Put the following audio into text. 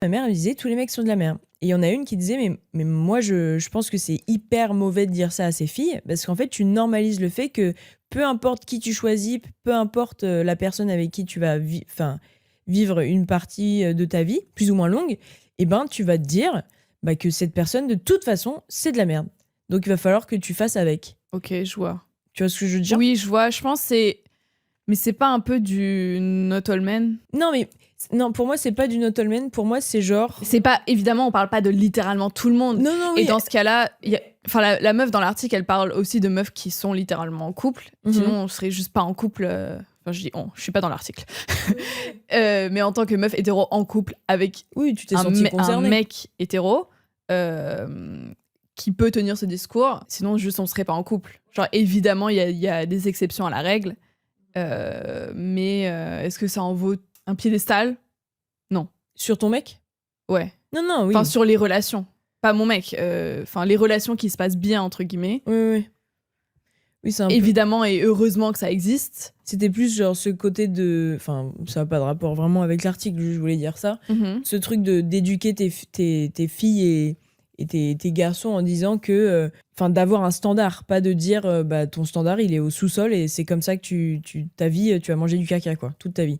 Ma mère, elle disait: «Tous les mecs sont de la merde» et il y en a une qui disait: «Mais moi, je pense que c'est hyper mauvais de dire ça à ses filles parce qu'en fait, tu normalises le fait que peu importe qui tu choisis, peu importe, la personne avec qui tu vas vivre une partie, de ta vie, plus ou moins longue et ben, tu vas te dire, bah, que cette personne, de toute façon, c'est de la merde. Donc il va falloir que tu fasses avec». Ok, je vois. Tu vois ce que je veux dire? Oui, je vois. Je pense que c'est... Mais c'est pas un peu du not all men? Non, mais non, pour moi, c'est pas du not all men. Pour moi, c'est genre... C'est pas... Évidemment, on parle pas de littéralement tout le monde. Non, non, Et oui. dans ce cas-là, enfin, la meuf dans l'article, elle parle aussi de meufs qui sont littéralement en couple. Sinon, on serait juste pas en couple. Enfin, je dis on, je suis pas dans l'article. Mais en tant que meuf hétéro en couple avec Oui, tu t'es senti un concernée. mec hétéro qui peut tenir ce discours, sinon juste on serait pas en couple. Genre évidemment il y a des exceptions à la règle, mais est-ce que ça en vaut un piédestal? Non. Sur ton mec? Ouais. Non, non, oui. Enfin sur les relations, pas mon mec. Enfin les relations qui se passent bien entre guillemets. Oui, oui. Oui, c'est un peu... Évidemment et heureusement que ça existe. C'était plus genre ce côté de... Enfin, ça n'a pas de rapport vraiment avec l'article, je voulais dire ça. Ce truc d'éduquer tes filles et tes garçons en disant que... Enfin, d'avoir un standard, pas de dire bah, ton standard, il est au sous-sol et c'est comme ça que ta vie, tu vas manger du caca, quoi, toute ta vie.